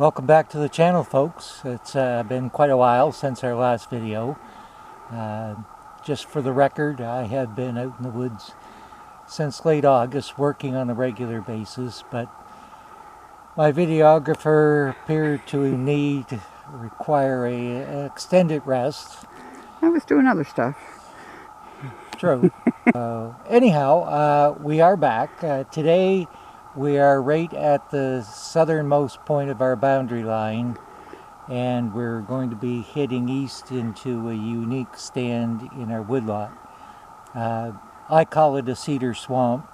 Welcome back to the channel, folks. It's been quite a while since our last video. Just for the record, I have been out in the woods since late August working on a regular basis, but my videographer appeared to require an extended rest. I was doing other stuff. True. Anyhow, we are back. Today we are right at the southernmost point of our boundary line, and we're going to be heading east into a unique stand in our woodlot. I call it a Cedar Swamp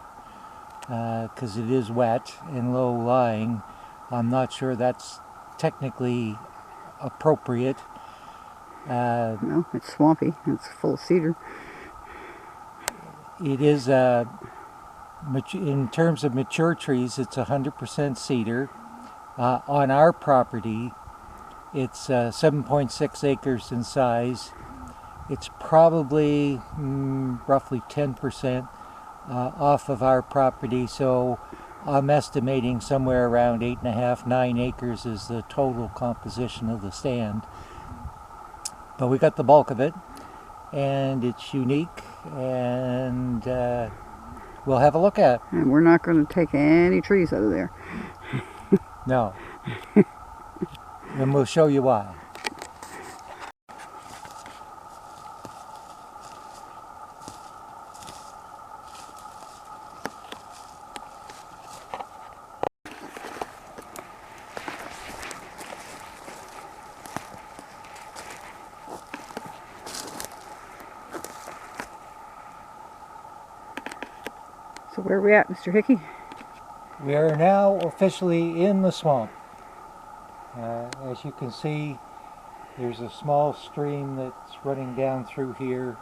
because it is wet and low-lying. I'm not sure that's technically appropriate. No, it's swampy. It's full of cedar. It is, in terms of mature trees, it's 100% cedar. On our property, it's 7.6 acres in size. It's probably roughly 10% off of our property, so I'm estimating somewhere around 8.5, 9 acres is the total composition of the stand. But we got the bulk of it, and it's unique, and we'll have a look at it. And we're not going to take any trees out of there. No. And we'll show you why. So where are we at, Mr. Hickey? We are now officially in the swamp. As you can see, there's a small stream that's running down through here.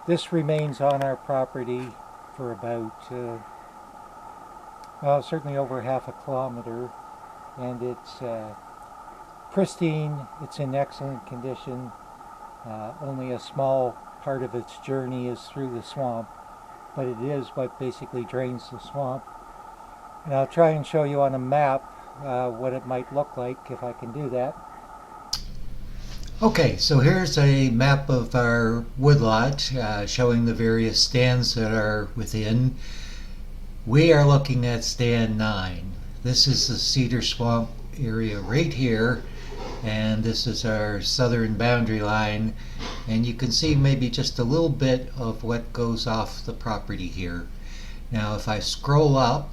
This remains on our property for about, well, certainly over half a kilometer, and it's pristine. It's in excellent condition. Only a small part of its journey is through the swamp, but it is what basically drains the swamp. And I'll try and show you on a map what it might look like, if I can do that. Okay, so here's a map of our woodlot showing the various stands that are within. We are looking at stand 9. This is the Cedar Swamp area right here, and this is our southern boundary line, and you can see maybe just a little bit of what goes off the property here. Now if I scroll up,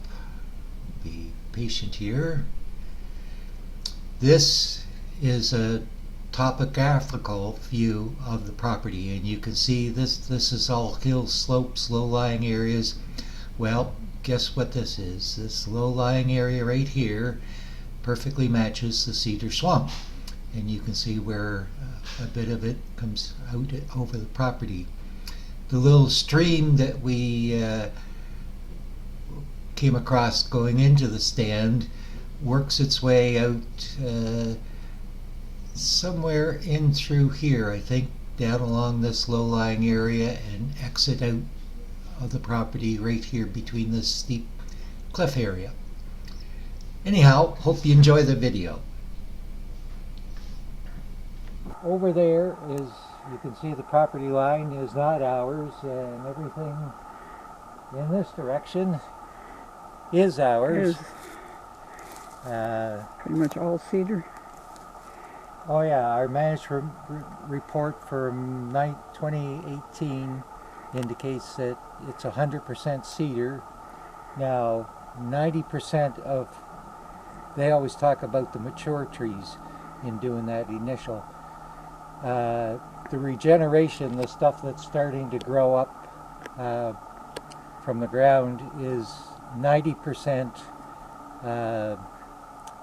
be patient here, this is a topographical view of the property, and you can see this is all hill slopes, low-lying areas. Well, guess what this is? This low-lying area right here perfectly matches the Cedar Swamp, and you can see where a bit of it comes out over the property. The little stream that we came across going into the stand works its way out somewhere in through here, I think, down along this low-lying area, and exit out of the property right here between this steep cliff area. Anyhow, hope you enjoy the video. Over there is, you can see the property line is not ours, and everything in this direction is ours. Pretty much all cedar. Oh yeah, our management report for 2018 indicates that it's 100% cedar. Now 90% of, they always talk about the mature trees in doing that initial. The regeneration, the stuff that's starting to grow up from the ground, is 90%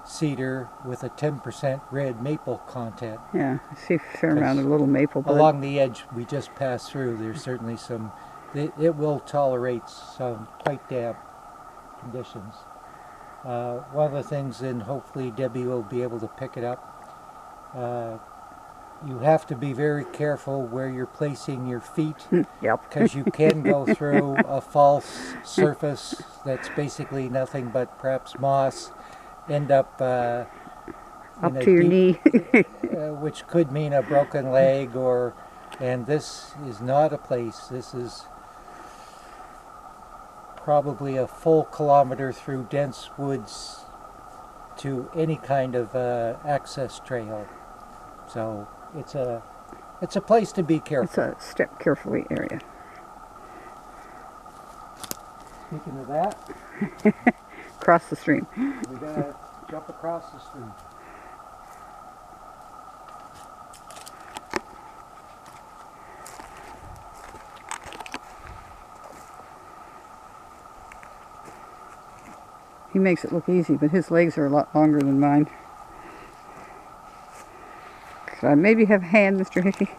cedar with a 10% red maple content. Yeah, I see a fair amount of little maple. Along the edge we just passed through, there's certainly some, it will tolerate some quite damp conditions. One of the things, and hopefully Debbie will be able to pick it up, you have to be very careful where you're placing your feet. Yep. Because you can go through a false surface that's basically nothing but perhaps moss, end up Up in a to your deep, knee. which could mean a broken leg, and this is not a place. This is probably a full kilometer through dense woods to any kind of access trail. So it's a place to be careful. It's a step carefully area. Speaking of that, Across the stream. we gotta jump across the street. He makes it look easy, but his legs are a lot longer than mine. Could I maybe have a hand, Mr. Hickey?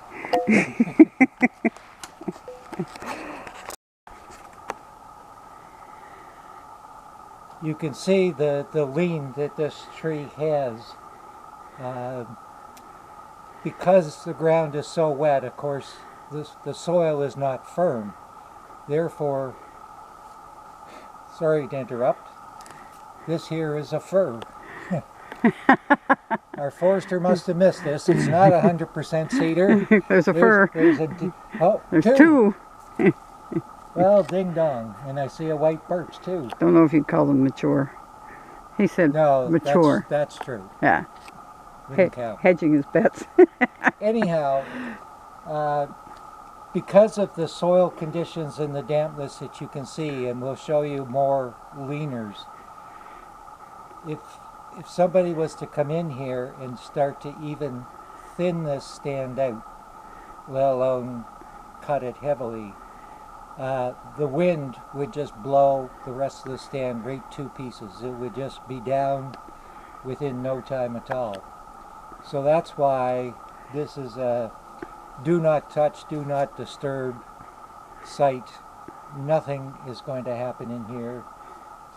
You can see the lean that this tree has. Because the ground is so wet, of course, the soil is not firm. Therefore, sorry to interrupt, this here is a fir. Our forester must have missed this. It's not 100% cedar. There's a fir. There's There's two. Well, ding dong. And I see a white birch too. Don't know if you'd call them mature. He said No, mature. that's true. Yeah. Wouldn't count. Hedging his bets. Anyhow, because of the soil conditions and the dampness that you can see, and we'll show you more leaners, if somebody was to come in here and start to even thin this stand out, let alone cut it heavily, the wind would just blow the rest of the stand right to pieces. It would just be down within no time at all. So that's why this is a do not touch, do not disturb site. Nothing is going to happen in here.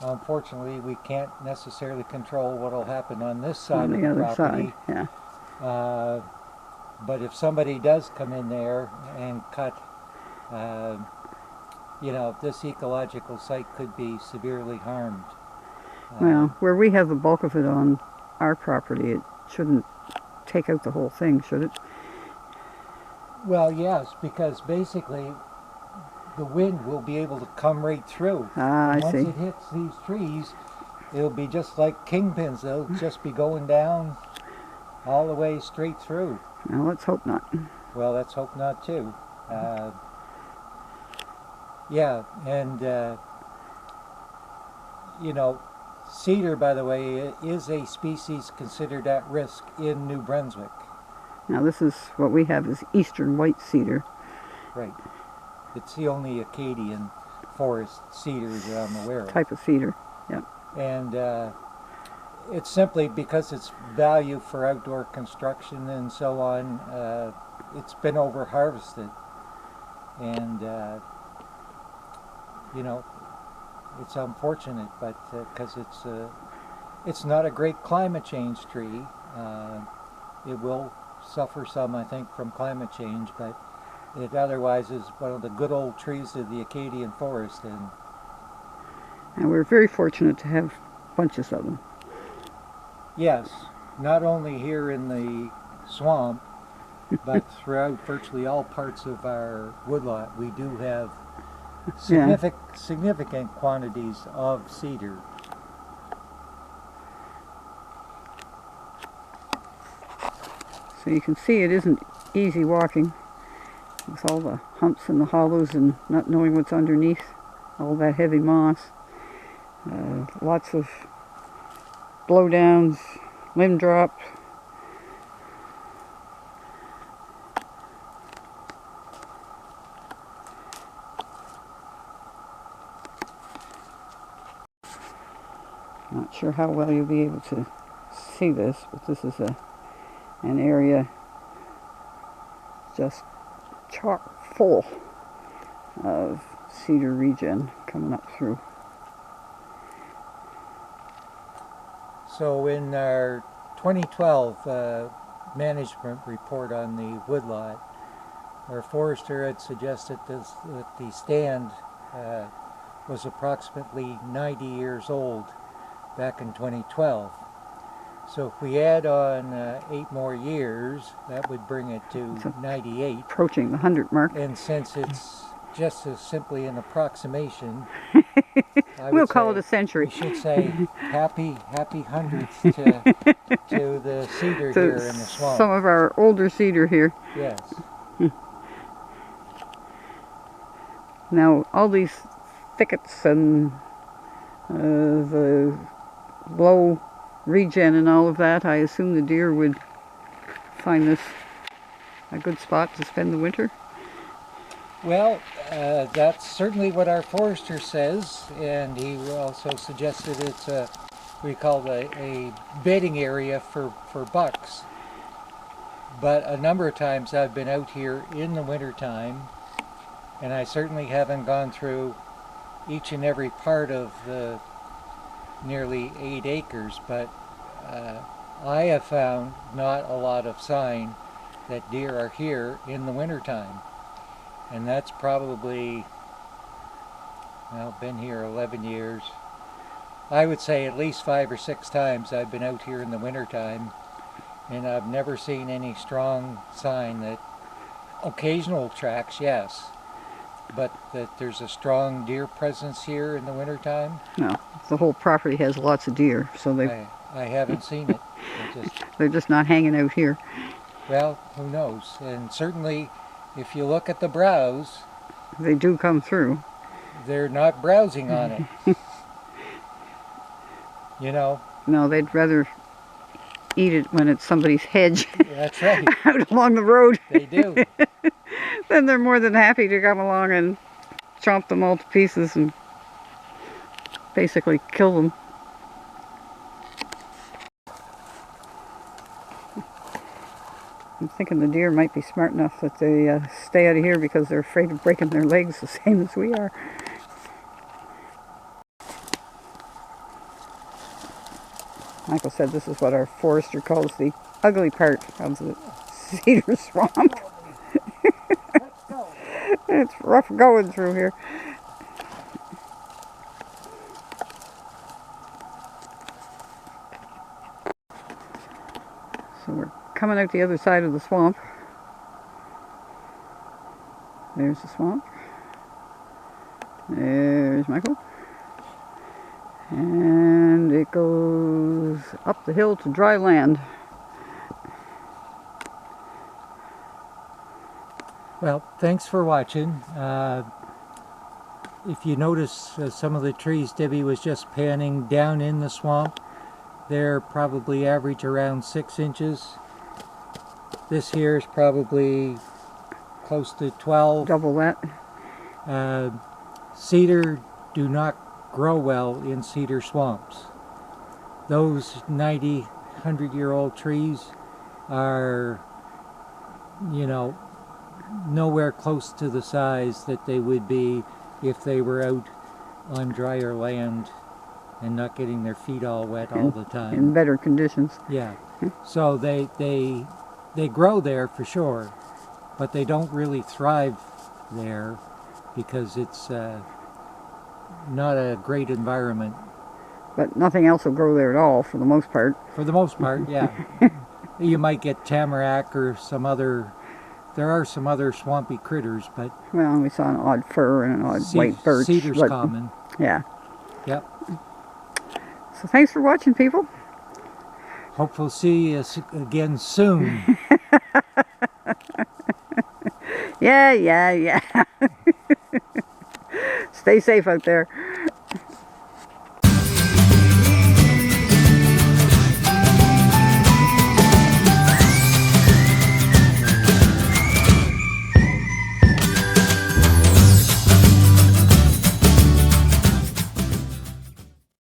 Unfortunately, we can't necessarily control what will happen on this side of the other property. side, yeah. But if somebody does come in there and cut, this ecological site could be severely harmed. Well, where we have the bulk of it on our property, it shouldn't take out the whole thing, should it? Well, yes, because basically the wind will be able to come right through. Ah, I Once see. it hits these trees, it'll be just like kingpins. They'll just be going down all the way straight through. Well, let's hope not. Well, let's hope not too. Yeah, and cedar, by the way, is a species considered at risk in New Brunswick. Now this is what we have is Eastern White Cedar. Right. It's the only Acadian forest cedars that I'm aware of. Type of cedar, yeah. And it's simply because its value for outdoor construction and so on, it's been over harvested. And, it's unfortunate, but because it's not a great climate change tree. It will suffer some, I think, from climate change, but it otherwise is one of the good old trees of the Acadian forest. And we're very fortunate to have bunches of them. Yes, not only here in the swamp, but throughout virtually all parts of our woodlot, we do have significant quantities of cedar. So you can see it isn't easy walking with all the humps and the hollows and not knowing what's underneath, all that heavy moss. Lots of blowdowns, limb drops. Not sure how well you'll be able to see this, but this is an area just chock full of cedar regen coming up through. So in our 2012 management report on the woodlot, our forester had suggested that the stand was approximately 90 years old back in 2012. So if we add on 8 more years, that would bring it to 98. Approaching the 100 mark. And since it's just as simply an approximation, we'll call it a century. We should say happy 100th to the cedar here in the swamp. Some of our older cedar here. Yes. Now all these thickets and the low regen and all of that, I assume the deer would find this a good spot to spend the winter? Well, that's certainly what our forester says, and he also suggested it's we call a bedding area for bucks. But a number of times I've been out here in the winter time, and I certainly haven't gone through each and every part of the nearly 8 acres, but I have found not a lot of sign that deer are here in the winter time. And that's probably, well, been here 11 years. I would say at least 5 or 6 times I've been out here in the winter time, and I've never seen any strong sign that occasional tracks, yes, but that there's a strong deer presence here in the winter time. No, the whole property has lots of deer, so I haven't seen it. They're just not hanging out here. Well, who knows? And certainly, if you look at the browse, they do come through. They're not browsing on it. You know? No, they'd rather eat it when it's somebody's hedge. That's right. Out along the road. They do. Then they're more than happy to come along and chomp them all to pieces and basically kill them. I'm thinking the deer might be smart enough that they stay out of here because they're afraid of breaking their legs the same as we are. Michael said this is what our forester calls the ugly part of the Cedar Swamp. It's rough going through here. So we're coming out the other side of the swamp. There's the swamp. There's Michael. And it goes up the hill to dry land. Well, thanks for watching. If you notice some of the trees Debbie was just panning down in the swamp, they're probably average around 6 inches. This here is probably close to 12. Double that. Cedar do not grow well in cedar swamps. Those 90, 100-year-old trees are, you know, nowhere close to the size that they would be if they were out on drier land and not getting their feet all wet all the time. In better conditions. Yeah. So they grow there for sure, but they don't really thrive there because it's not a great environment. But nothing else will grow there at all for the most part. For the most part, yeah. You might get tamarack or some other, there are some other swampy critters, but... Well, we saw an odd fir and an odd white birch. Cedar's common. Yeah. Yep. So thanks for watching, people. Hope we'll see you again soon. Yeah. Stay safe out there.